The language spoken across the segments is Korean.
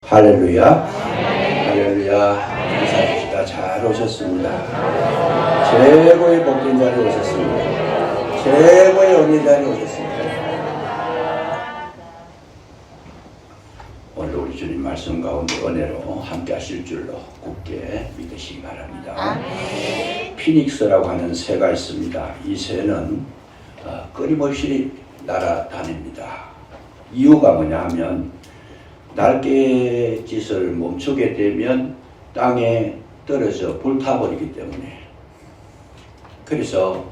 할렐루야. 할렐루야. 감사합니다. 잘 오셨습니다. 최고의 복된 자리에 오셨습니다. 최고의 은혜 자리에 오셨습니다. 오늘 우리 주님 말씀 가운데 은혜로 함께 하실 줄로 굳게 믿으시기 바랍니다. 피닉스라고 하는 새가 있습니다. 이 새는 끊임없이 날아다닙니다. 이유가 뭐냐 하면 날개짓을 멈추게 되면 땅에 떨어져 불타버리기 때문에, 그래서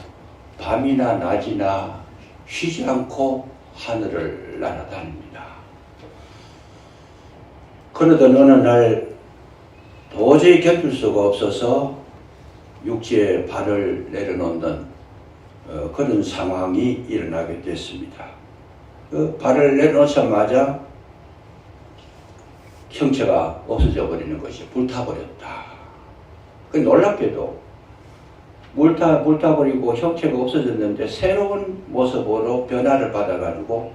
밤이나 낮이나 쉬지 않고 하늘을 날아다닙니다. 그러던 어느 날 도저히 견딜 수가 없어서 육지에 발을 내려놓는 그런 상황이 일어나게 됐습니다. 발을 내려놓자마자 형체가 없어져 버리는 것이 불타버렸다. 놀랍게도 불타버리고 형체가 없어졌는데 새로운 모습으로 변화를 받아가지고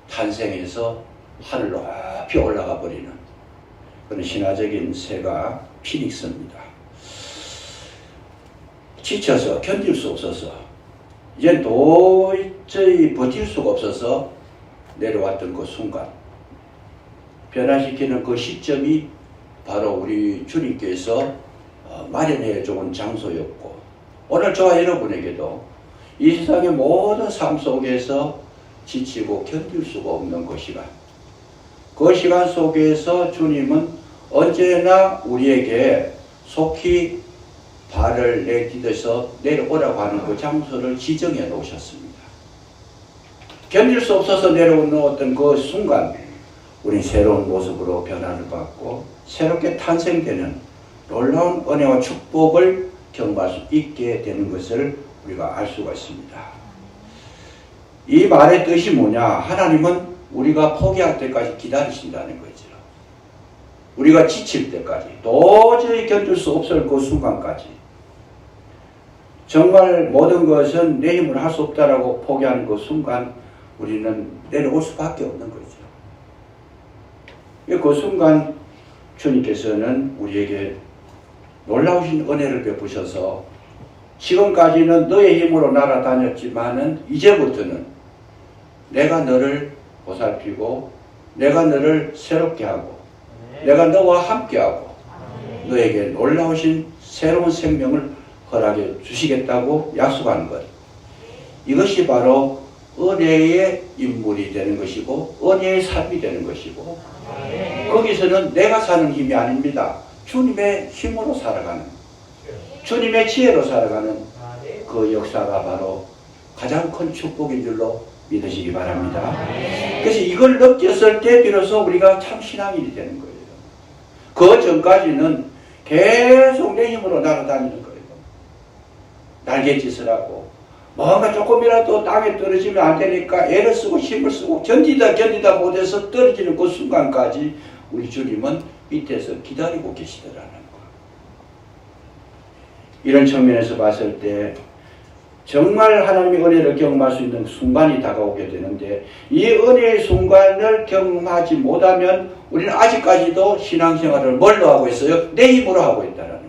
탄생해서 하늘로 높이 올라가 버리는 그런 신화적인 새가 피닉스입니다. 지쳐서 견딜 수 없어서 이제 도저히 버틸 수가 없어서 내려왔던 그 순간, 변화시키는 그 시점이 바로 우리 주님께서 마련해 준 장소였고, 오늘 저와 여러분에게도 이 세상의 모든 삶 속에서 지치고 견딜 수가 없는 그 시간, 그 시간 속에서 주님은 언제나 우리에게 속히 발을 내딛어서 내려오라고 하는 그 장소를 지정해 놓으셨습니다. 견딜 수 없어서 내려오는 그 순간 우린 새로운 모습으로 변화를 받고 새롭게 탄생되는 놀라운 은혜와 축복을 경험할 수 있게 되는 것을 우리가 알 수가 있습니다. 이 말의 뜻이 뭐냐? 하나님은 우리가 포기할 때까지 기다리신다는 거죠. 우리가 지칠 때까지, 도저히 견딜 수 없을 그 순간까지, 정말 모든 것은 내 힘으로 할 수 없다라고 포기하는 그 순간 우리는 내려올 수밖에 없는 거죠. 그 순간 주님께서는 우리에게 놀라우신 은혜를 베푸셔서 지금까지는 너의 힘으로 날아다녔지만은 이제부터는 내가 너를 보살피고 내가 너를 새롭게 하고 내가 너와 함께하고 너에게 놀라우신 새로운 생명을 허락해 주시겠다고 약속하는 것, 이것이 바로 은혜의 인물이 되는 것이고 은혜의 삶이 되는 것이고, 거기서는 내가 사는 힘이 아닙니다. 주님의 힘으로 살아가는, 주님의 지혜로 살아가는 그 역사가 바로 가장 큰 축복인 줄로 믿으시기 바랍니다. 그래서 이걸 느꼈을 때 비로소 우리가 참 신앙인이 되는 거예요. 그 전까지는 계속 내 힘으로 날아다니는 거예요. 날갯짓을 하고 뭔가 조금이라도 땅에 떨어지면 안 되니까 애를 쓰고 힘을 쓰고 견디다 못해서 떨어지는 그 순간까지 우리 주님은 밑에서 기다리고 계시더라는 거. 이런 측면에서 봤을 때 정말 하나님의 은혜를 경험할 수 있는 순간이 다가오게 되는데, 이 은혜의 순간을 경험하지 못하면 우리는 아직까지도 신앙생활을 뭘로 하고 있어요? 내 힘으로 하고 있다는 거예요.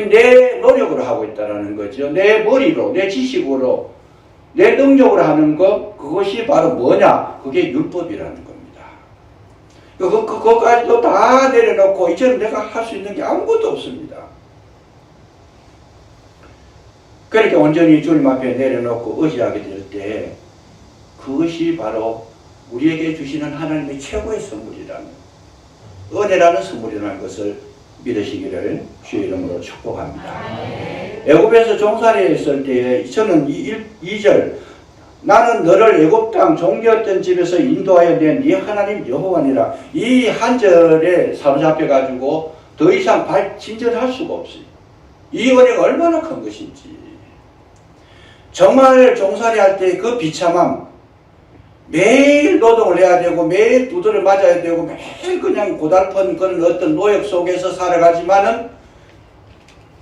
내 노력으로 하고 있다는 거죠. 내 머리로, 내 지식으로, 내 능력으로 하는 것, 그것이 바로 뭐냐? 그게 율법이라는 겁니다. 그것까지도 다 내려놓고 이제는 내가 할 수 있는 게 아무것도 없습니다. 그러니까 온전히 주님 앞에 내려놓고 의지하게 될 때 그것이 바로 우리에게 주시는 하나님의 최고의 선물이라는, 은혜라는 선물이라는 것을 믿으시기를 주의 이름으로 축복합니다. 애굽에서 종살이에 있을 때 저는 2절, 나는 너를 애굽 땅 종되었던 집에서 인도하여 낸 네 하나님 여호와니라, 이 한 절에 사로잡혀 가지고 더 이상 진전할 수가 없어요. 이 은혜가 얼마나 큰 것인지. 정말 종살이 할 때 그 비참함, 매일 노동을 해야 되고 매일 두드려 맞아야 되고 매일 그냥 고달픈 그런 어떤 노역 속에서 살아가지만은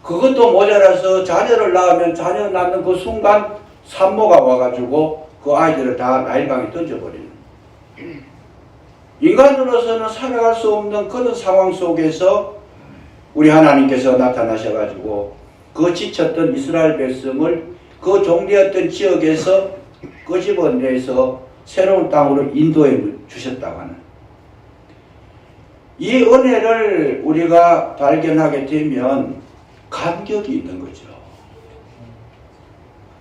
그것도 모자라서 자녀를 낳으면 자녀 낳는 그 순간 산모가 와가지고 그 아이들을 다 나일강에 던져버리는, 인간으로서는 살아갈 수 없는 그런 상황 속에서 우리 하나님께서 나타나셔가지고 그 지쳤던 이스라엘 백성을 그 종되었던 지역에서 끄집어내서 새로운 땅으로 인도해 주셨다고 하는 이 은혜를 우리가 발견하게 되면 감격이 있는 거죠.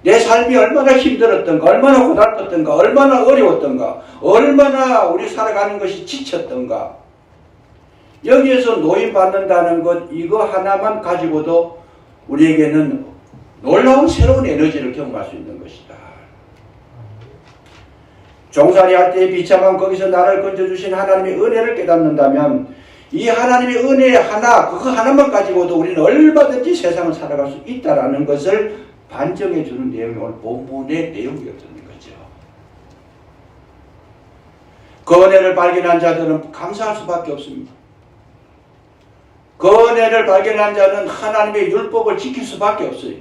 내 삶이 얼마나 힘들었던가, 얼마나 고달팠던가, 얼마나 어려웠던가, 얼마나 우리 살아가는 것이 지쳤던가. 여기에서 노인받는다는 것, 이거 하나만 가지고도 우리에게는 놀라운 새로운 에너지를 경험할 수 있는 것이다. 종살이 할 때의 비참한 거기서 나를 건져주신 하나님의 은혜를 깨닫는다면 이 하나님의 은혜 하나, 그거 하나만 가지고도 우리는 얼마든지 세상을 살아갈 수 있다는 것을 반증해 주는 내용이 오늘 본문의 내용이었던 거죠. 그 은혜를 발견한 자들은 감사할 수밖에 없습니다. 그 은혜를 발견한 자는 하나님의 율법을 지킬 수밖에 없어요.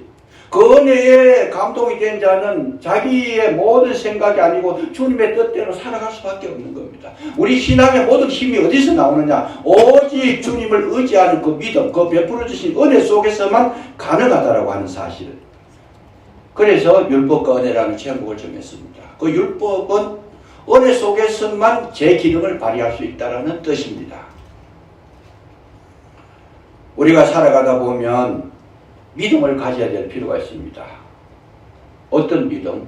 그 은혜에 감동이 된 자는 자기의 모든 생각이 아니고 주님의 뜻대로 살아갈 수밖에 없는 겁니다. 우리 신앙의 모든 힘이 어디서 나오느냐? 오직 주님을 의지하는 그 믿음, 그 베풀어 주신 은혜 속에서만 가능하다라고 하는 사실을. 그래서 율법과 은혜라는 제목을 정했습니다. 그 율법은 은혜 속에서만 제 기능을 발휘할 수 있다는 뜻입니다. 우리가 살아가다 보면 믿음을 가져야 될 필요가 있습니다. 어떤 믿음?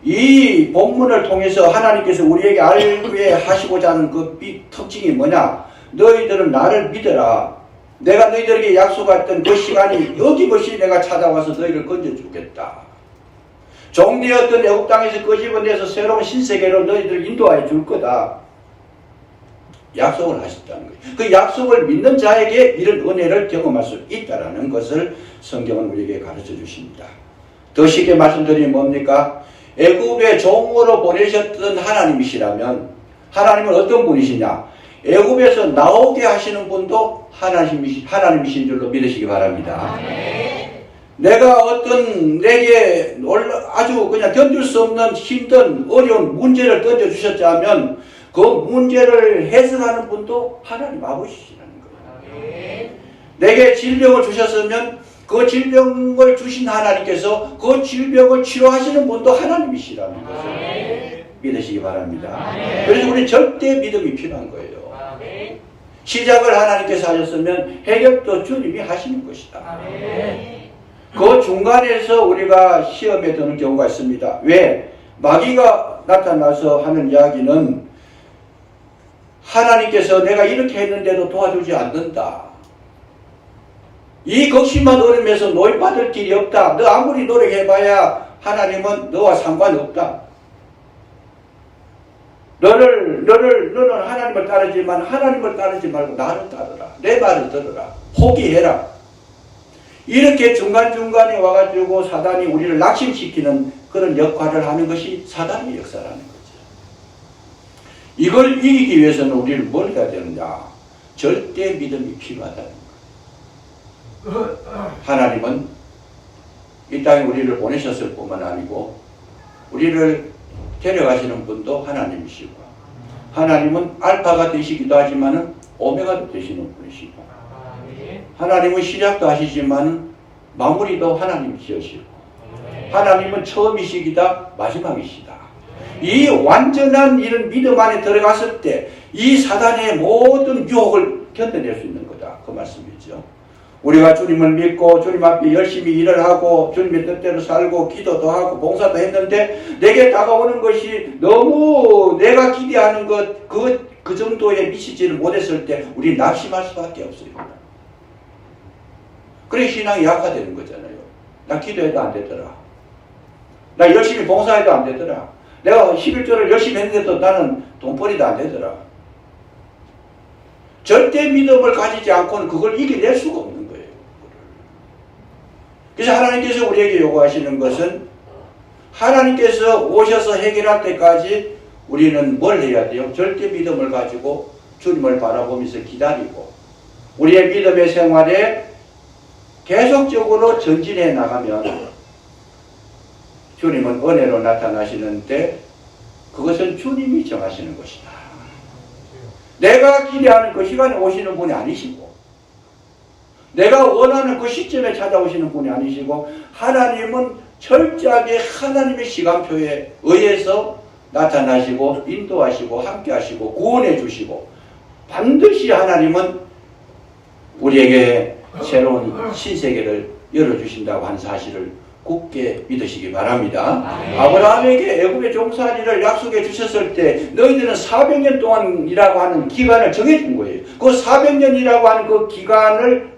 이 본문을 통해서 하나님께서 우리에게 알게 하시고자 하는 그 특징이 뭐냐? 너희들은 나를 믿어라. 내가 너희들에게 약속했던 그 시간이 어김없이 내가 찾아와서 너희를 건져주겠다. 종되었던 애국 땅에서 끄집어내서 새로운 신세계로 너희들을 인도하여 줄 거다. 약속을 하셨다는 거예요. 그 약속을 믿는 자에게 이런 은혜를 경험할 수 있다는 것을 성경은 우리에게 가르쳐 주십니다. 더 쉽게 말씀드리면 뭡니까? 애굽의 종으로 보내셨던 하나님이시라면 하나님은 어떤 분이시냐? 애굽에서 나오게 하시는 분도 하나님이신 줄로 믿으시기 바랍니다. 내가 어떤 내게 아주 그냥 견딜 수 없는 힘든 어려운 문제를 던져주셨자면 그 문제를 해석하는 분도 하나님 아버지시라는 거예요. 내게 질병을 주셨으면 그 질병을 주신 하나님께서 그 질병을 치료하시는 분도 하나님이시라는 것을 믿으시기 바랍니다. 그래서 우리 절대 믿음이 필요한 거예요. 시작을 하나님께서 하셨으면 해결도 주님이 하시는 것이다. 그 중간에서 우리가 시험에 드는 경우가 있습니다. 왜? 마귀가 나타나서 하는 이야기는 하나님께서 내가 이렇게 했는데도 도와주지 않는다. 이 극심한 어려움에서 노임받을 길이 없다. 너 아무리 노력해봐야 하나님은 너와 상관없다. 너는 하나님을 따르지만 하나님을 따르지 말고 나를 따르라. 내 말을 들으라. 포기해라. 이렇게 중간중간에 와가지고 사단이 우리를 낙심시키는 그런 역할을 하는 것이 사단의 역사라는 거죠. 이걸 이기기 위해서는 우리는 뭘 해야 되느냐? 절대 믿음이 필요하다는 거예요. 하나님은 이 땅에 우리를 보내셨을 뿐만 아니고 우리를 데려가시는 분도 하나님이시고 하나님은 알파가 되시기도 하지만 오메가도 되시는 분이시고 하나님은 시작도 하시지만 마무리도 하나님이 지으시고 하나님은 처음이시기다 마지막이시다. 이 완전한 이런 믿음 안에 들어갔을 때 이 사단의 모든 유혹을 견뎌낼 수 있는 거다. 그 말씀이죠. 우리가 주님을 믿고 주님 앞에 열심히 일을 하고 주님의 뜻대로 살고 기도도 하고 봉사도 했는데 내게 다가오는 것이 너무 내가 기대하는 것 그 정도에 미치지를 못했을 때 우리 낙심할 수밖에 없어요. 그래 신앙이 약화되는 거잖아요. 나 기도해도 안 되더라. 나 열심히 봉사해도 안 되더라. 내가 11조를 열심히 했는데도 나는 돈벌이도 안 되더라. 절대 믿음을 가지지 않고는 그걸 이겨낼 수가 없는 거예요. 그래서 하나님께서 우리에게 요구하시는 것은 하나님께서 오셔서 해결할 때까지 우리는 뭘 해야 돼요? 절대 믿음을 가지고 주님을 바라보면서 기다리고 우리의 믿음의 생활에 계속적으로 전진해 나가면 주님은 은혜로 나타나시는데 그것은 주님이 정하시는 것이다. 내가 기대하는 그 시간에 오시는 분이 아니시고, 내가 원하는 그 시점에 찾아오시는 분이 아니시고, 하나님은 철저하게 하나님의 시간표에 의해서 나타나시고 인도하시고 함께하시고 구원해 주시고, 반드시 하나님은 우리에게 새로운 신세계를 열어주신다고 하는 사실을 굳게 믿으시기 바랍니다. 아브라함에게 애굽의 종살이를 약속해 주셨을 때 너희들은 400년 동안이라고 하는 기간을 정해준 거예요. 그 400년이라고 하는 그 기간을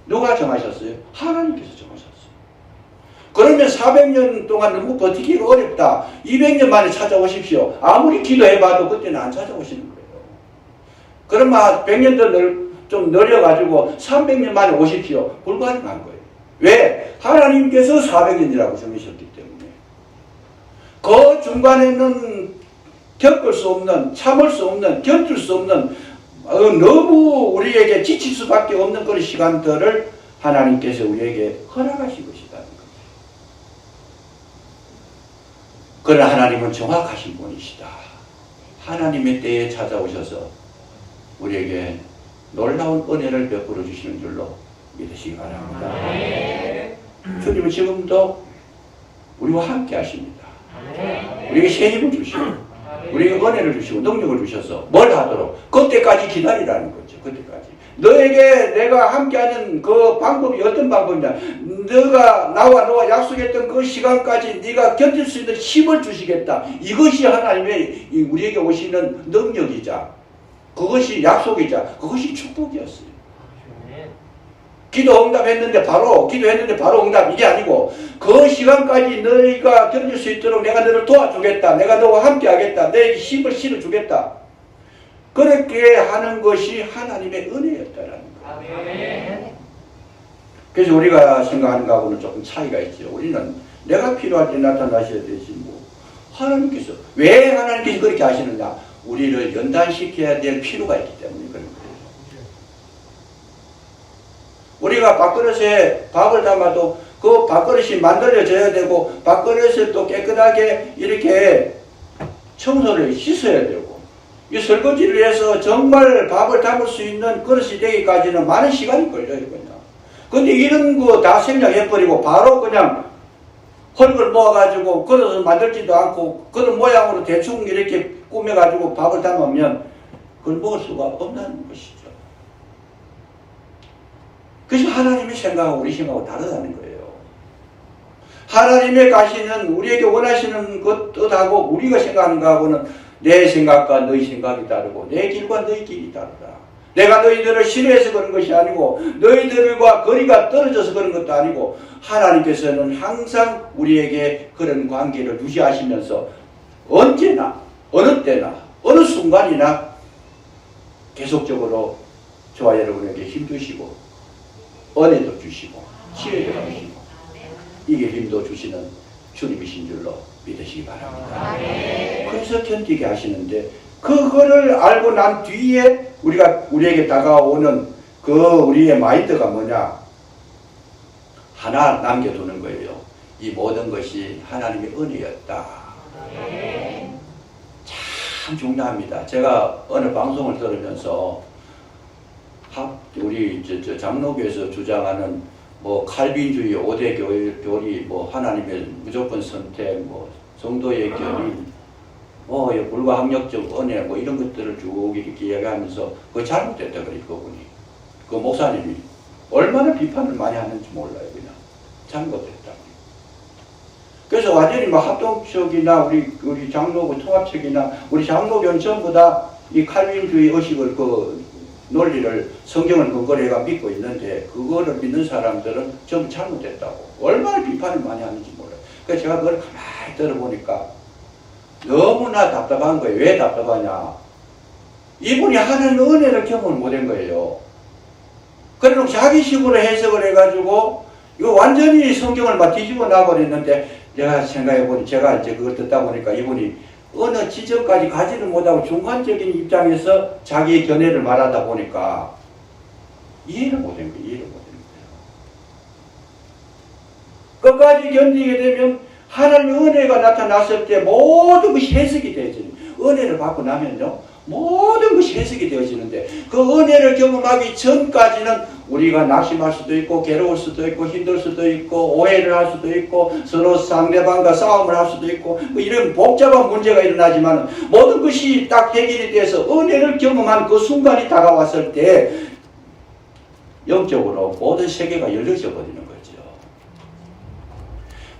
누가 정하셨어요? 하나님께서 정하셨어요. 그러면 400년 동안 너무 버티기가 어렵다. 200년 만에 찾아오십시오. 아무리 기도해봐도 그때는 안 찾아오시는 거예요. 그러면 100년 더 좀 늘려가지고 300년 만에 오십시오. 불가능한 거예요. 왜? 하나님께서 400년이라고 정하셨기 때문에. 그 중간에는 겪을 수 없는, 참을 수 없는, 견딜 수 없는, 너무 우리에게 지칠 수밖에 없는 그런 시간들을 하나님께서 우리에게 허락하신 것이라는 거예요. 그러나 하나님은 정확하신 분이시다. 하나님의 때에 찾아오셔서 우리에게 놀라운 은혜를 베풀어 주시는 줄로 믿으시기 바랍니다. 주님은 지금도 우리와 함께 하십니다. 우리에게 새 힘을 주시고, 우리에게 은혜를 주시고, 능력을 주셔서 뭘 하도록? 그때까지 기다리라는 거죠. 그때까지. 너에게 내가 함께하는 그 방법이 어떤 방법이냐? 너가 나와 약속했던 그 시간까지 네가 견딜 수 있는 힘을 주시겠다. 이것이 하나님의 우리에게 오시는 능력이자, 그것이 약속이자, 그것이 축복이었어요. 기도했는데 바로 응답, 이게 아니고 그 시간까지 너희가 견딜 수 있도록 내가 너를 도와주겠다. 내가 너와 함께 하겠다. 내 힘을 실어주겠다. 그렇게 하는 것이 하나님의 은혜였다라는 거예요. 그래서 우리가 생각하는 것하고는 조금 차이가 있죠. 우리는 내가 필요할 때 나타나셔야 되지 하나님께서 왜 하나님께서 그렇게 하시느냐? 우리를 연단시켜야 될 필요가 있기 때문에 그런 거예요. 우리가 밥그릇에 밥을 담아도 그 밥그릇이 만들어져야 되고, 밥그릇을 또 깨끗하게 이렇게 청소를 씻어야 되고, 이 설거지를 해서 정말 밥을 담을 수 있는 그릇이 되기까지는 많은 시간이 걸려요, 그냥. 근데 이런 거 다 생략해버리고 바로 그냥 흙을 모아가지고 그릇을 만들지도 않고 그런 모양으로 대충 이렇게 꾸며가지고 밥을 담으면 그걸 먹을 수가 없다는 것이죠. 그래서 하나님의 생각하고 우리 생각하고 다르다는 거예요. 하나님의 가시는 우리에게 원하시는 것 뜻하고 우리가 생각하는 것하고는 내 생각과 너희 생각이 다르고 내 길과 너희 길이 다르다. 내가 너희들을 싫어해서 그런 것이 아니고 너희들과 거리가 떨어져서 그런 것도 아니고 하나님께서는 항상 우리에게 그런 관계를 유지하시면서 언제나 어느 때나 어느 순간이나 계속적으로 저와 여러분에게 힘주시고 은혜도 주시고 치료도 주시고 이게 힘도 주시는 주님이신 줄로 믿으시기 바랍니다. 그래서 견디게 하시는데 그거를 알고 난 뒤에 우리에게 다가오는 그 우리의 마인드가 뭐냐? 하나 남겨두는 거예요. 이 모든 것이 하나님의 은혜였다. 참 중요합니다. 제가 어느 방송을 들으면서 우리 장로교에서 주장하는 뭐 칼빈주의 5대 교리, 뭐 하나님의 무조건 선택, 뭐 성도의 결의, 뭐 불가항력적 은혜, 뭐 이런 것들을 쭉 이렇게 이야기하면서 그거 잘못됐다 그래 그분이. 그 목사님이 얼마나 비판을 많이 하는지 몰라요. 그냥 잘못됐다. 그래서 완전히 뭐 합동측이나 우리 장로교 통합측이나 우리 장로교는 전부 다 이 칼빈주의 의식을 그 논리를 성경을 근거로 해가 믿고 있는데 그거를 믿는 사람들은 전부 잘못됐다고 얼마나 비판을 많이 하는지 몰라요. 그래서 제가 그걸 가만히 들어보니까 너무나 답답한 거예요. 왜 답답하냐? 이분이 하나님의 은혜를 경험을 못한 거예요. 그래서 자기식으로 해석을 해가지고 이거 완전히 성경을 막 뒤집어 놔버렸는데 제가 생각해보니 제가 이제 그걸 듣다 보니까 이분이 어느 지점까지 가지를 못하고 중간적인 입장에서 자기의 견해를 말하다 보니까 이해를 못한 거예요. 이해를 못한 거예요. 끝까지 견디게 되면 하나님의 은혜가 나타났을 때 모든 것이 해석이 되죠. 은혜를 받고 나면요 모든 것이 해석이 되어지는데 그 은혜를 경험하기 전까지는 우리가 낙심할 수도 있고 괴로울 수도 있고 힘들 수도 있고 오해를 할 수도 있고 서로 상대방과 싸움을 할 수도 있고 뭐 이런 복잡한 문제가 일어나지만 모든 것이 딱 해결이 돼서 은혜를 경험한 그 순간이 다가왔을 때 영적으로 모든 세계가 열려져 버리는 거죠.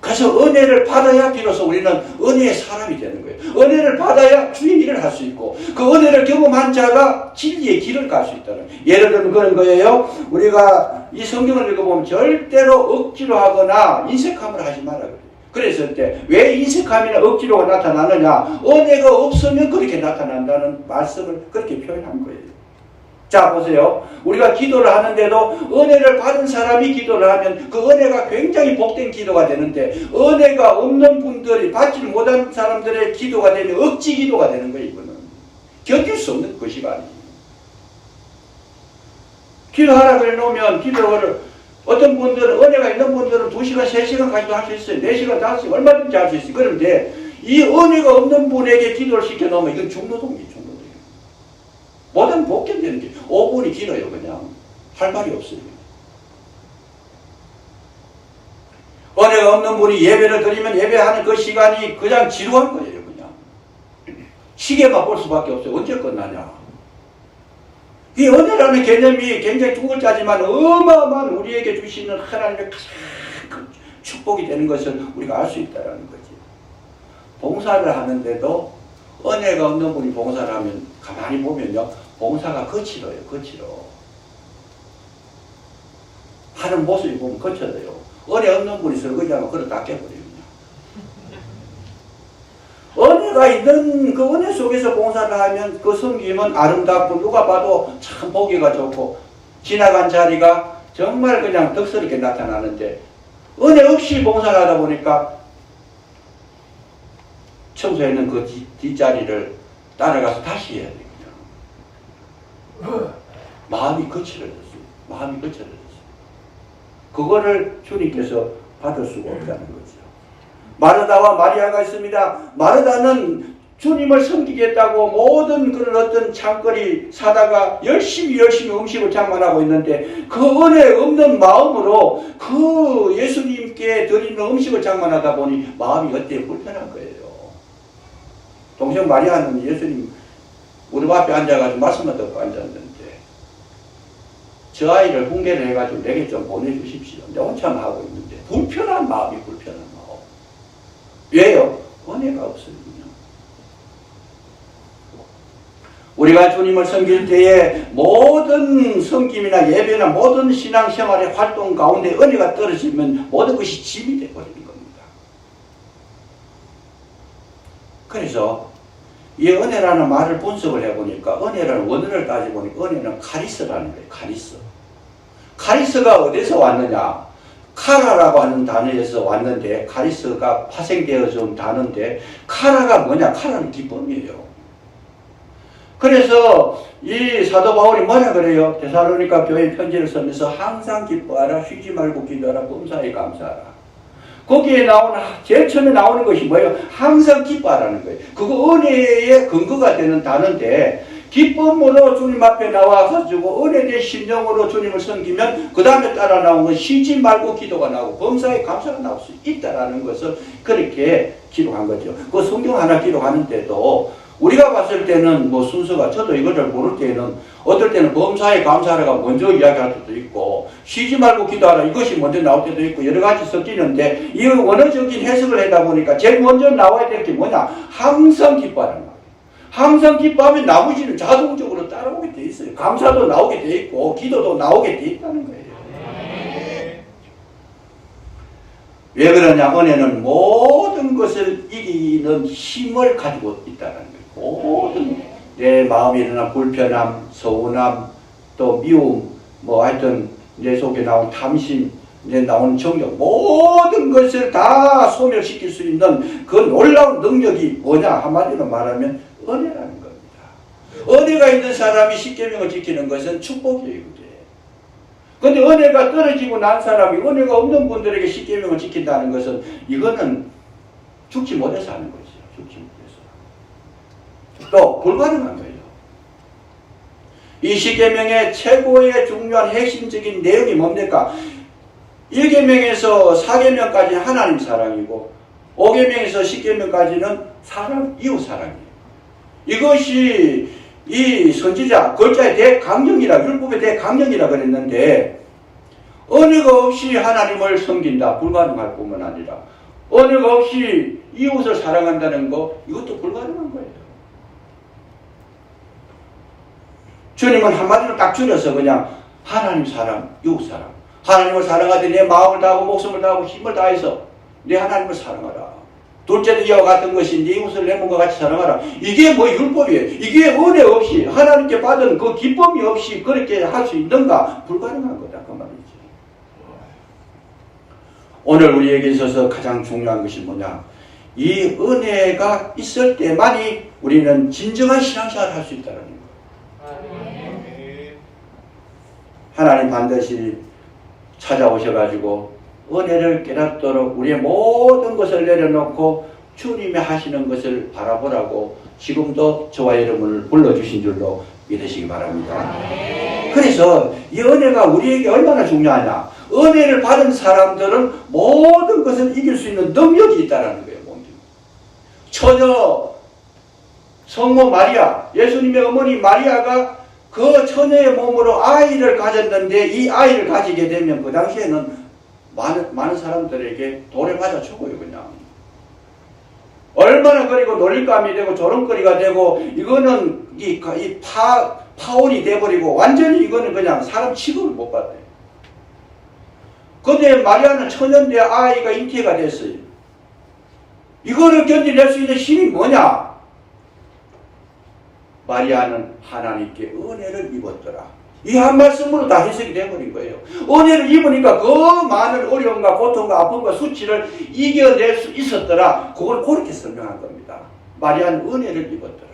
그래서 은혜를 받아야 비로소 우리는 은혜의 사람이 되는 거예요. 은혜를 받아야 주인 일을 할 수 있고 그 은혜를 경험한 자가 진리의 길을 갈 수 있다는 예를 들면 그런 거예요. 우리가 이 성경을 읽어보면 절대로 억지로 하거나 인색함을 하지 말라 그래요. 그랬을 때 왜 인색함이나 억지로가 나타나느냐, 은혜가 없으면 그렇게 나타난다는 말씀을 그렇게 표현한 거예요. 자 보세요. 우리가 기도를 하는데도 은혜를 받은 사람이 기도를 하면 그 은혜가 굉장히 복된 기도가 되는데 은혜가 없는 분들이 받지 못한 사람들의 기도가 되면 억지 기도가 되는 거예요. 이거는 견딜 수 없는 것이 아니에요. 기도하라 그래 놓으면 기도를 어떤 분들은 은혜가 있는 분들은 2시간, 3시간까지도 할 수 있어요. 4시간, 5시간 얼마든지 할 수 있어요. 그런데 이 은혜가 없는 분에게 기도를 시켜놓으면 이건 중노동이죠. 뭐든 복견되는 게 5분이 길어요. 그냥 할 말이 없어요. 은혜가 없는 분이 예배를 드리면 예배하는 그 시간이 그냥 지루한 거예요. 그냥 시계만 볼 수밖에 없어요. 언제 끝나냐. 이 은혜라는 개념이 굉장히 두 글자지만 어마어마한 우리에게 주시는 하나님의 가장 큰 축복이 되는 것을 우리가 알 수 있다는 거지. 봉사를 하는데도 은혜가 없는 분이 봉사를 하면 가만히 보면요. 봉사가 거칠어요. 거칠어. 하는 모습이 보면 거칠어요. 은혜 없는 분이 설거지하면 그걸 다 깨버려요. 은혜가 있는 그 은혜 속에서 봉사를 하면 그 섬김은 아름답고 누가 봐도 참 보기가 좋고 지나간 자리가 정말 그냥 덕스럽게 나타나는데 은혜 없이 봉사를 하다 보니까 청소했는 그 뒷자리를 따라가서 다시 해야 돼요. 마음이 거칠어졌어요. 마음이 거칠어졌어요. 그거를 주님께서 받을 수가 없다는 거죠. 마르다와 마리아가 있습니다. 마르다는 주님을 섬기겠다고 모든 그런 어떤 창거리 사다가 열심히 음식을 장만하고 있는데 그 은혜 없는 마음으로 그 예수님께 드리는 음식을 장만하다 보니 마음이 어때요? 불편한 거예요. 동생 마리아는 예수님 무릎 앞에 앉아가지고 말씀을 듣고 앉았는데 저 아이를 훈계를 해가지고 내게 좀 보내주십시오. 내가 혼자만 하고 있는데 불편한 마음. 왜요? 은혜가 없으니까. 우리가 주님을 섬길 때에 모든 섬김이나 예배나 모든 신앙생활의 활동 가운데 은혜가 떨어지면 모든 것이 짐이 되어버리는 겁니다. 그래서 이 은혜라는 말을 분석을 해보니까 은혜라는 원어를 따져보니까 은혜는 카리스라는 거예요. 카리스. 카리스가 어디서 왔느냐? 카라라고 하는 단어에서 왔는데 카리스가 파생되어져 온 단어인데 카라가 뭐냐? 카라는 기쁨이에요. 그래서 이 사도 바울이 뭐라 그래요? 데살로니가 교회 편지를 쓰면서 항상 기뻐하라, 쉬지 말고 기도하라, 범사에 감사하라. 거기에 제일 처음에 나오는 것이 뭐예요? 항상 기뻐하라는 거예요. 그거 은혜의 근거가 되는 단어인데, 기쁨으로 주님 앞에 나와가지고 은혜된 심령으로 주님을 섬기면 그 다음에 따라 나오는 건 쉬지 말고 기도가 나오고 범사에 감사가 나올 수 있다라는 것을 그렇게 기록한 거죠. 그 성경 하나 기록하는데도 우리가 봤을 때는 뭐 순서가, 저도 이거를 모를 때는 어떨 때는 범사에 감사하라가 먼저 이야기할 때도 있고 쉬지 말고 기도하라 이것이 먼저 나올 때도 있고 여러 가지 섞이는데 이 원어적인 해석을 하다 보니까 제일 먼저 나와야 될 게 뭐냐? 항상 기뻐하라는 거예요. 항상 기뻐하면 나머지는 자동적으로 따라오게 돼 있어요. 감사도 나오게 돼 있고 기도도 나오게 돼 있다는 거예요. 왜 그러냐? 은혜는 모든 것을 이기는 힘을 가지고 있다는 거예요. 모든 내 마음에 일어난 불편함, 서운함, 또 미움, 뭐 하여튼 내 속에 나온 탐심, 내 나온 정욕, 모든 것을 다 소멸시킬 수 있는 그 놀라운 능력이 뭐냐? 한마디로 말하면 은혜라는 겁니다. 은혜가 있는 사람이 십계명을 지키는 것은 축복이에요. 그런데 은혜가 떨어지고 난 사람이 은혜가 없는 분들에게 십계명을 지킨다는 것은 이거는 죽지 못해서 하는 거죠. 죽지 못해서. 또 불가능한 거예요. 이 십계명의 최고의 중요한 핵심적인 내용이 뭡니까? 1계명에서 4계명까지는 하나님 사랑이고 5계명에서 10계명까지는 사람, 이웃 사랑이에요. 이것이 이 선지자, 글자의 대강령이라, 율법의 대강령이라 그랬는데 언어가 없이 하나님을 섬긴다, 불가능할 뿐만 아니라 언어가 없이 이웃을 사랑한다는 거, 이것도 불가능한 거예요. 주님은 한마디로 딱 줄여서 그냥 하나님 사랑, 이웃 사랑. 하나님을 사랑하되 내 마음을 다하고 목숨을 다하고 힘을 다해서 내 하나님을 사랑하라. 둘째도 이와 같은 것이 네 이웃을 내 몸과 같이 사랑하라. 이게 뭐 율법이에요. 이게 은혜 없이 하나님께 받은 그 기쁨이 없이 그렇게 할 수 있는가? 불가능한 거다 그 말이지. 오늘 우리에게 있어서 가장 중요한 것이 뭐냐? 이 은혜가 있을 때만이 우리는 진정한 신앙생활을 할 수 있다는 거예요. 하나님 반드시 찾아오셔가지고 은혜를 깨닫도록 우리의 모든 것을 내려놓고 주님이 하시는 것을 바라보라고 지금도 저와 여러분을 불러주신 줄로 믿으시기 바랍니다. 그래서 이 은혜가 우리에게 얼마나 중요하냐. 은혜를 받은 사람들은 모든 것을 이길 수 있는 능력이 있다는 거예요. 처녀 성모 마리아, 예수님의 어머니 마리아가 그 처녀의 몸으로 아이를 가졌는데 이 아이를 가지게 되면 그 당시에는 많은 사람들에게 돌에 맞아 죽어요. 그냥 얼마나 그리고 놀림감이 되고 조롱거리가 되고 이거는 파혼이 돼버리고 완전히 이거는 그냥 사람 취급을 못 받아요. 근데 마리아는 처녀인데 아이가 잉태가 됐어요. 이거를 견뎌낼 수 있는 힘이 뭐냐? 마리아는 하나님께 은혜를 입었더라. 이 한 말씀으로 다 해석이 되어버린 거예요. 은혜를 입으니까 그 많은 어려움과 고통과 아픔과 수치를 이겨낼 수 있었더라. 그걸 그렇게 설명한 겁니다. 마리아는 은혜를 입었더라.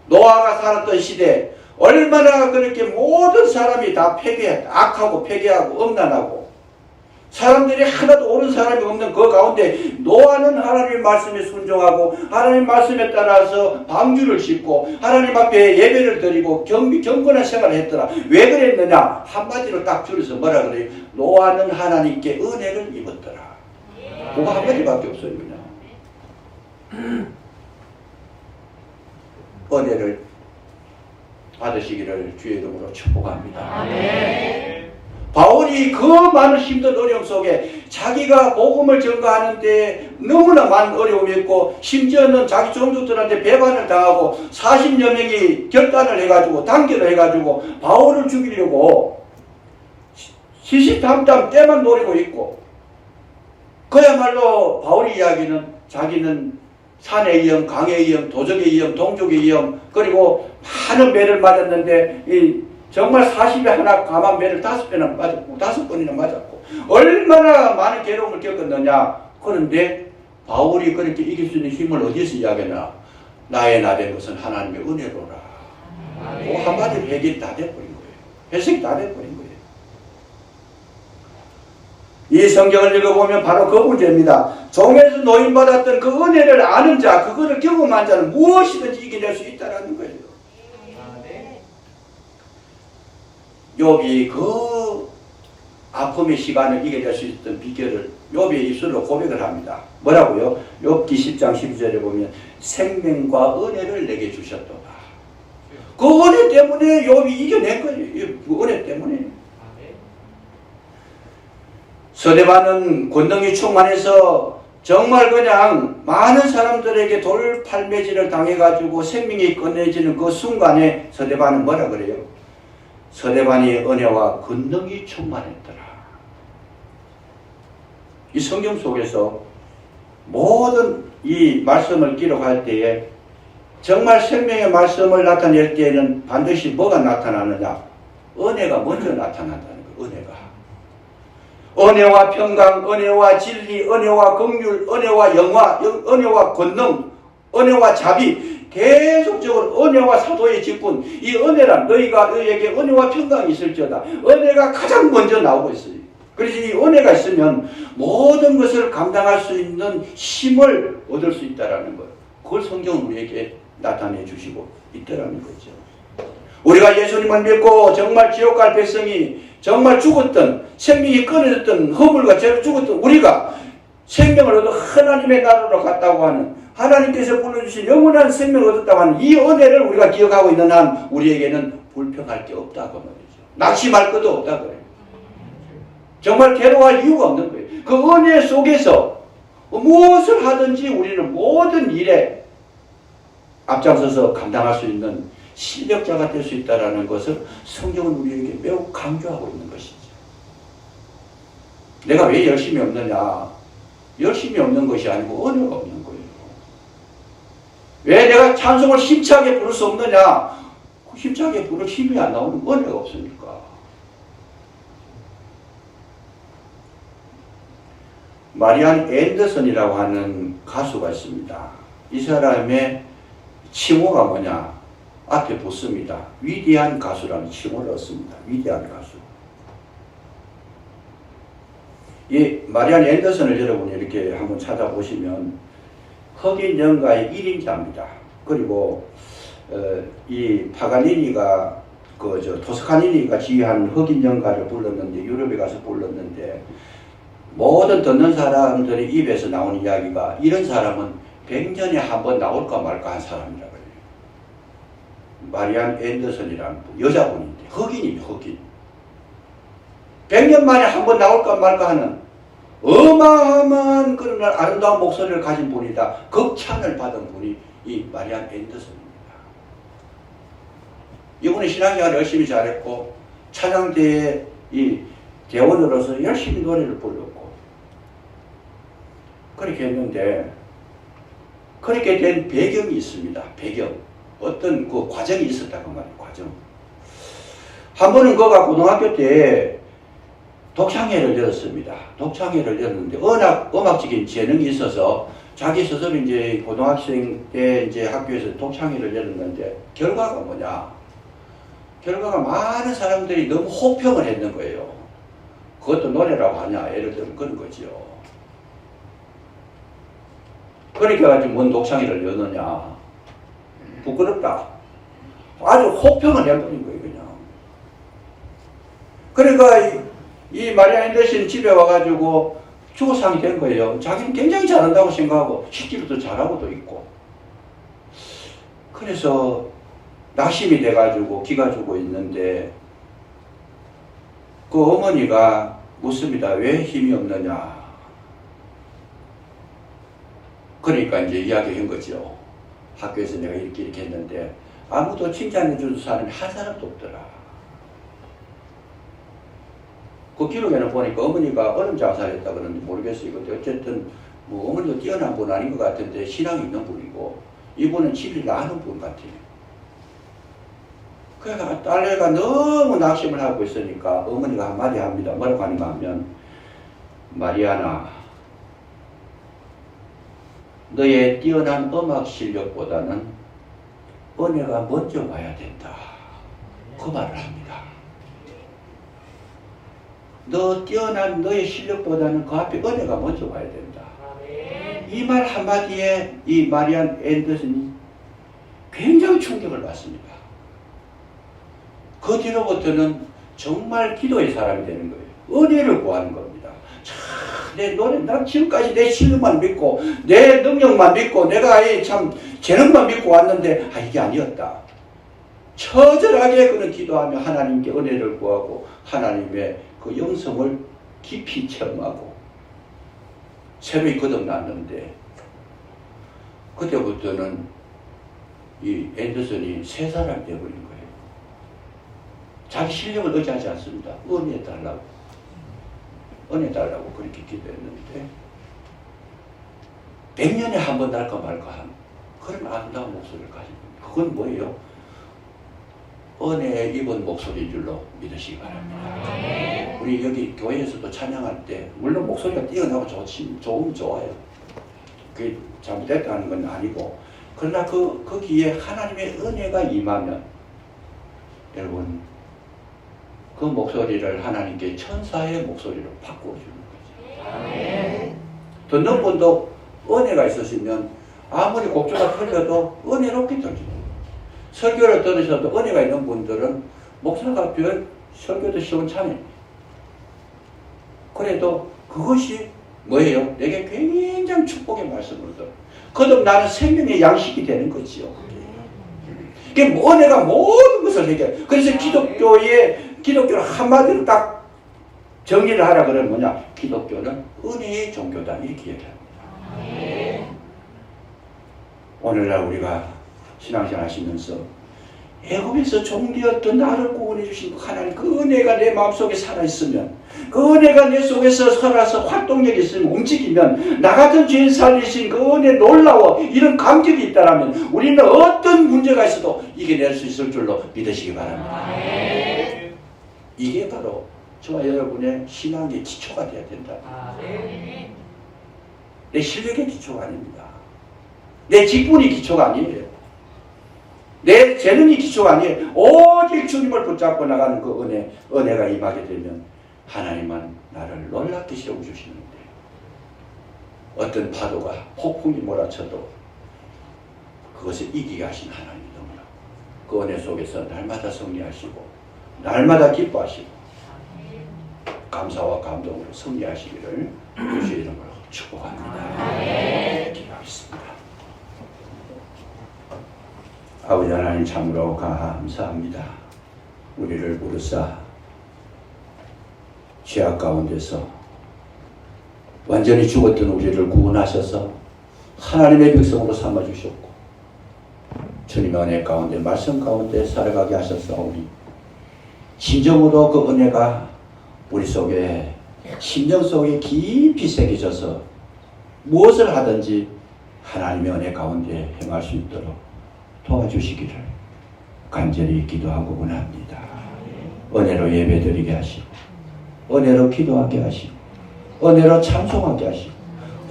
노아가 살았던 시대 얼마나 그렇게 모든 사람이 다 폐괴했다. 악하고 폐괴하고 엄난하고 사람들이 하나도 옳은 사람이 없는 그 가운데 노아는 하나님의 말씀에 순종하고 하나님 말씀에 따라서 방주를 짓고 하나님 앞에 예배를 드리고 경건한 생활을 했더라. 왜 그랬느냐? 한마디로 딱 줄여서 뭐라 그래요? 노아는 하나님께 은혜를 입었더라. 그거 한마디밖에 없어요. 그냥 은혜를 받으시기를 주의 이름으로 축복합니다. 아멘. 바울이 그 많은 힘든 어려움 속에 자기가 복음을 전가하는데 너무나 많은 어려움이 있고 심지어는 자기 종족들한테 배반을 당하고 40여 명이 결단을 해가지고 단결을 해가지고 바울을 죽이려고 시시탐탐 때만 노리고 있고 그야말로 바울의 이야기는 자기는 산의 위험, 강의 위험, 도적의 위험, 동족의 위험 그리고 많은 매를 맞았는데 정말 40에 하나 감한 매를 5배나 맞았고 5번이나 맞았고 얼마나 많은 괴로움을 겪었느냐. 그런데 바울이 그렇게 이길 수 있는 힘을 어디서 이야기하나? 나의 나된 것은 하나님의 은혜로라. 그 한마디로 해결이 다 돼버린 거예요. 해석이 다 돼버린 거예요. 이 성경을 읽어보면 바로 그 문제입니다. 종에서 노임받았던 그 은혜를 아는 자, 그거를 경험한 자는 무엇이든지 이겨낼 수 있다는 거예요. 욥이 그 아픔의 시간을 이겨낼 수 있었던 비결을 욥의 입술로 고백을 합니다. 뭐라고요? 욥기 10장 12절에 보면 생명과 은혜를 내게 주셨도다. 그 은혜 때문에 욥이 이겨낸 거예요. 그 은혜 때문에. 서대반은 권능이 충만해서 정말 그냥 많은 사람들에게 돌팔매질을 당해가지고 생명이 끊어지는 그 순간에 서대반은 뭐라 그래요? 서대반이 은혜와 권능이 충만했더라. 이 성경 속에서 모든 이 말씀을 기록할 때에 정말 생명의 말씀을 나타낼 때에는 반드시 뭐가 나타나느냐? 은혜가 먼저 나타난다는 거예요. 은혜와 평강, 은혜와 진리, 은혜와 긍휼, 은혜와 영화, 은혜와 권능, 은혜와 자비 계속적으로 은혜와 사도의 직분, 이 은혜란 너에게 은혜와 평강이 있을지어다. 은혜가 가장 먼저 나오고 있어요. 그래서 이 은혜가 있으면 모든 것을 감당할 수 있는 힘을 얻을 수 있다는 것. 그걸 성경은 우리에게 나타내 주시고 있다는 거죠. 우리가 예수님을 믿고 정말 지옥 갈 백성이 정말 죽었던, 생명이 끊어졌던, 허물과 죄로 죽었던 우리가 생명을 얻어 하나님의 나라로 갔다고 하는, 하나님께서 불러주신 영원한 생명을 얻었다고 하는 이 은혜를 우리가 기억하고 있는 한 우리에게는 불평할 게 없다고 말이죠. 낙심할 것도 없다고 해요. 정말 괴로워할 이유가 없는 거예요. 그 은혜 속에서 무엇을 하든지 우리는 모든 일에 앞장서서 감당할 수 있는 실력자가 될 수 있다는 것을 성경은 우리에게 매우 강조하고 있는 것이죠. 내가 왜 열심히 없느냐? 열심히 없는 것이 아니고 은혜가 없는 거예요. 왜 내가 찬송을 힘차게 부를 수 없느냐? 힘차게 부를 힘이 안 나오는 은혜가 없으니까. 마리안 앤더슨이라고 하는 가수가 있습니다. 이 사람의 칭호가 뭐냐? 앞에 붙습니다. 위대한 가수라는 칭호를 얻습니다. 위대한 가수. 이 마리안 앤더슨을 여러분이 이렇게 한번 찾아보시면 흑인 연가의 1인자입니다. 그리고 이 파가니니가 토스카니니가 지휘한 흑인 연가를 불렀는데, 유럽에 가서 불렀는데, 모든 듣는 사람들의 입에서 나오는 이야기가 이런 사람은 100년에 한 번 나올까 말까 한 사람이라고 해요. 마리안 앤더슨이라는 여자분인데, 흑인이에요, 흑인. 100년 만에 한 번 나올까 말까 하는 어마어마한 그런 아름다운 목소리를 가진 분이다. 극찬을 받은 분이 이 마리안 앤더슨입니다. 이분이 신앙생활을 열심히 잘했고, 찬양대의 이 대원으로서 열심히 노래를 불렀고, 그렇게 했는데, 그렇게 된 배경이 있습니다. 배경. 어떤 그 과정이 있었다고 말이에요. 과정. 한 번은 그가 고등학교 때 독창회를 열었습니다. 독창회를 열었는데 음악적인 재능이 있어서 자기 스스로 이제 고등학생 때 이제 학교에서 독창회를 열었는데, 결과가 뭐냐? 결과가 많은 사람들이 너무 호평을 했는 거예요. 그것도 노래라고 하냐? 예를 들면 그런 거죠. 그렇게 가지고 뭔 독창회를 여느냐? 부끄럽다. 아주 호평을 해버린 거예요, 그냥. 그러니까 이 마리안 앤더슨 집에 와가지고 주고상이 된 거예요. 자기는 굉장히 잘한다고 생각하고, 실제로도 잘하고도 있고. 그래서 낙심이 돼가지고 기가 주고 있는데, 그 어머니가 묻습니다. 왜 힘이 없느냐? 그러니까 이제 이야기한 거죠. 학교에서 내가 이렇게 했는데 아무도 칭찬해 주는 사람이 한 사람도 없더라. 그 기록에는 보니까 어머니가 얼음 장사를 했다 그러는데 모르겠어요. 근데 어쨌든 뭐 어머니도 뛰어난 분 아닌 것 같은데 신앙이 있는 분이고, 이분은 진리를 아는 분 같아요. 그러니까 딸내가 너무 낙심을 하고 있으니까 어머니가 한마디 합니다. 뭐라고 하는가 하면, 마리아나, 너의 뛰어난 음악 실력보다는 은혜가 먼저 와야 된다. 그 말을 합니다. 너 뛰어난 너의 실력보다는 그 앞에 은혜가 먼저 와야 된다. 이 말 한마디에 이 마리안 앤더슨이 굉장히 충격을 받습니다. 그 뒤로부터는 정말 기도의 사람이 되는 거예요. 은혜를 구하는 겁니다. 내 노래, 난 지금까지 내 실력만 믿고, 내 능력만 믿고, 내가 참 재능만 믿고 왔는데, 이게 아니었다. 처절하게 그는 기도하며 하나님께 은혜를 구하고, 하나님의 그 영성을 깊이 체험하고, 새로이 거듭났는데, 그때부터는 이 앤더슨이 새 사람이 되어버린 거예요. 자기 실력을 의지하지 않습니다. 은혜 달라고. 은혜 달라고 그렇게 기도했는데, 100년에 한 번 날까 말까 한 그런 아름다운 목소리를 가진 겁니다. 그건 뭐예요? 은혜에 입은 목소리인 줄로 믿으시기 바랍니다. 우리 여기 교회에서도 찬양할 때 물론 목소리가 뛰어나고 좋으면 좋아요. 그게 잘못됐다는 건 아니고, 그러나 거기에 하나님의 은혜가 임하면 여러분 그 목소리를 하나님께 천사의 목소리로 바꿔주는 거죠. 듣는 분도 은혜가 있으시면 아무리 곡조가 틀려도 은혜롭게 들리는 거예요. 설교를 들으셔도 은혜가 있는 분들은 목사가 별 설교도 시원찮아요. 그래도 그것이 뭐예요? 내게 굉장히 축복의 말씀을 들어. 거듭 나는 생명의 양식이 되는 거지요. 그게 은혜가 모든 것을 해결해. 그래서 기독교를 한마디로 딱 정리를 하라 그러면 뭐냐? 기독교는 은혜의 종교다. 이렇게 얘기합니다. 오늘날 우리가 신앙생활 하시면서 애굽에서 종되었던 나를 구원해 주신 하나님 그 은혜가 내 마음속에 살아있으면 그 은혜가 내 속에서 살아서 활동력이 있으면 움직이면 나 같은 죄인 살리신 그 은혜 놀라워 이런 감격이 있다면 우리는 어떤 문제가 있어도 이겨낼 수 있을 줄로 믿으시기 바랍니다. 이게 바로 저와 여러분의 신앙의 기초가 되어야 된다. 내 실력의 기초가 아닙니다. 내 직분이 기초가 아니에요. 내 재능이 기초가 아니에요. 오직 주님을 붙잡고 나가는 그 은혜가 임하게 되면 하나님은 나를 놀랍게 세워주시는데 어떤 파도가 폭풍이 몰아쳐도 그것을 이기게 하신 하나님이 너무나 그 은혜 속에서 날마다 승리하시고 날마다 기뻐하시고 감사와 감동으로 승리하시기를 주의 이름으로 축복합니다. 기도하겠습니다. 아버지 하나님 참으로 감사합니다. 우리를 부르사 죄악 가운데서 완전히 죽었던 우리를 구원하셔서 하나님의 백성으로 삼아주셨고 주님의 은혜 가운데 말씀 가운데 살아가게 하셨사오니 진정으로 그 은혜가 우리 속에 심령 속에 깊이 새겨져서 무엇을 하든지 하나님의 은혜 가운데 행할 수 있도록 도와주시기를 간절히 기도하고 원합니다. 은혜로 예배드리게 하시고 은혜로 기도하게 하시고 은혜로 찬송하게 하시고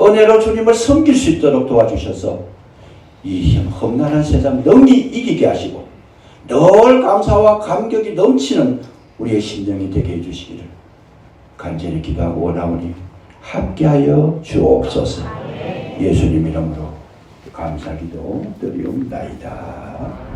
은혜로 주님을 섬길 수 있도록 도와주셔서 이 험난한 세상 능히 이기게 하시고 늘 감사와 감격이 넘치는 우리의 심령이 되게 해주시기를 간절히 기도하고 원하오니 함께하여 주옵소서. 예수님 이름으로 감사기도 드리옵나이다.